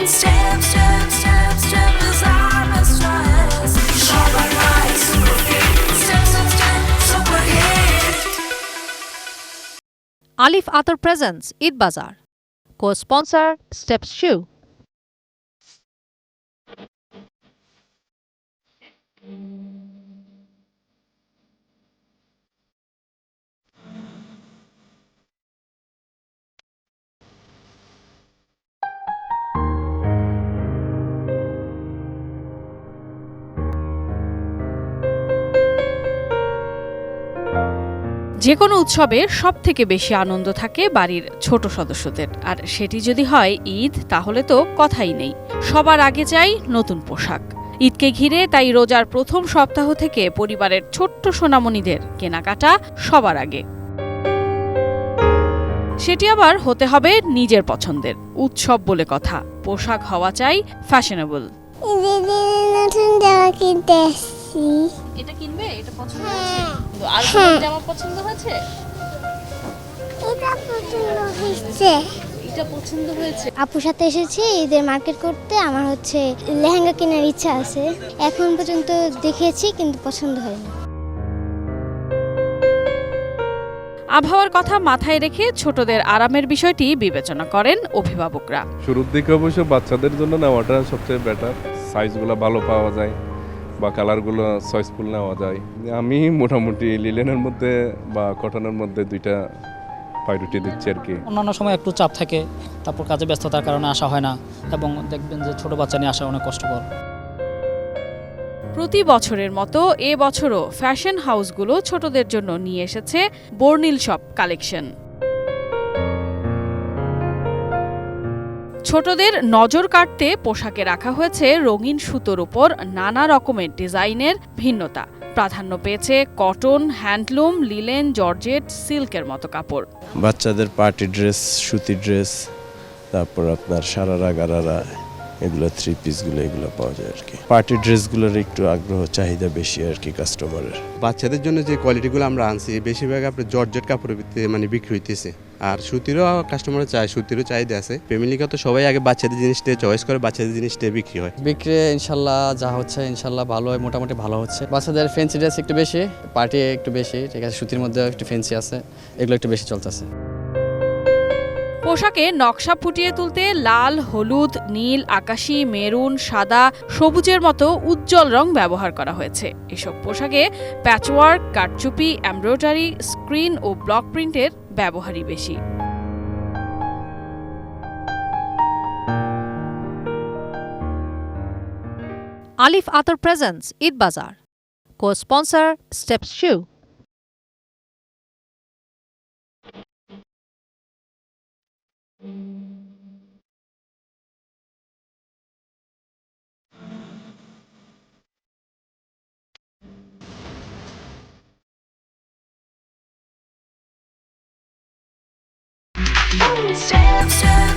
Step, step, step, step is our stress. Shabba right, super fit. Step, step, step, super hit. Alif Atar presents Eid Bazaar. Co-sponsor Steps Shoe. যে কোনো উৎসবে সবথেকে বেশি আনন্দ থাকে বাড়ির ছোট সদস্যদের, আর সেটি যদি হয় ঈদ, তাহলে তো কথাই নেই। সবার আগে চাই নতুন পোশাক। ঈদকে ঘিরে তাই রোজার প্রথম সপ্তাহ থেকে পরিবারের ছোট্ট সোনামণিদের কেনাকাটা সবার আগে। সেটি আবার হতে হবে নিজের পছন্দের। উৎসব বলে কথা, পোশাক হওয়া চাই ফ্যাশনেবল। নতুন জামা কিনতে এসেছি। এটা কিনবে? এটা পছন্দ হয়েছে? আর কোনো জামা পছন্দ হয়েছে? এটা পছন্দ হয়েছে। এটা পছন্দ হয়েছে। আপুর সাথে এসেছি ঈদের মার্কেট করতে। আমার লেহেঙ্গা কেনার ইচ্ছা আছে। এখন পর্যন্ত দেখেছি কিন্তু পছন্দ হয়নি। আবহাওয়ার কথা মাথায় রেখে ছোটদের আরামের বিষয়টি বিবেচনা করেন অভিভাবকরা। শুরুর দিকে অবশ্য বাচ্চাদের জন্য নেওয়াটা সবচেয়ে বেটার। সাইজগুলো ভালো পাওয়া যায় বা কালারগুলো চয়েসফুল নেওয়া যায়। আমি মোটামুটি লিলেনের মধ্যে বা কটনের মধ্যে দুইটা প্রায়োরিটি দিচ্ছি আর কি। অন্যান্য সময় একটু চাপ থাকে, তারপর কাজে ব্যস্ততার কারণে আসা হয় না, এবং দেখবেন যে ছোট বাচ্চা নিয়ে আসা অনেক কষ্টকর। প্রতি বছরের মতো এ বছরও ফ্যাশন হাউসগুলো ছোটদের জন্য নিয়ে এসেছে বর্ণিল সব কালেকশন। ছোটদের নজর কাটতে পোশাকে রাখা হয়েছে রঙিন সুতোর উপর নানা রকমের ডিজাইনের ভিন্নতা। প্রাধান্য পেয়েছে কটন, হ্যান্ডলুম, লিলেন, জর্জেট, সিল্কের মতো কাপড়। বাচ্চাদের পার্টি ড্রেস, সুতি ড্রেস, তারপর আপনার সারারা গারারা, এগুলো থ্রি পিসগুলো এগুলো পাওয়া যায় আর কি। পার্টি ড্রেসগুলোর একটু আগ্রহ চাহিদা বেশি আর কি কাস্টমারের। বাচ্চাদের জন্য যে কোয়ালিটিগুলো আমরা আনছি বেশিরভাগ আপনার জর্জেট কাপড়ের ভিত্তিতে বিক্রি হইতেছে। আর সুতিরও কাস্টমার চায়, সুতিরও চাহিদা আছে। ফ্যামিলিগত সবাই আগে বাচ্চাদের জিনিসটা চয়েস করে, বাচ্চাদের জিনিসটা বিক্রি হয়। বিক্রি ইনশাল্লাহ যা হচ্ছে ইনশাল্লাহ ভালো হয়, মোটামুটি ভালো হচ্ছে। বাচ্চাদের ফ্যান্সি ড্রেস একটু বেশি, পার্টি একটু বেশি, ঠিক আছে। সুতির মধ্যে একটু ফ্যান্সি আছে, এগুলো একটু বেশি চলতেছে। পোশাকে নকশা ফুটিয়ে তুলতে লাল, হলুদ, নীল, আকাশি, মেরুন, সাদা, সবুজের মতো উজ্জ্বল রং ব্যবহার করা হয়েছে। এসব পোশাকে প্যাচওয়ার্ক, কারচুপি, এমব্রয়ডারি, স্ক্রিন ও ব্লক প্রিন্টের ব্যবহারই বেশি। আলিফ আতর প্রেজেন্টস ঈদ বাজার। Co-sponsor Steps Shoe. Step, step,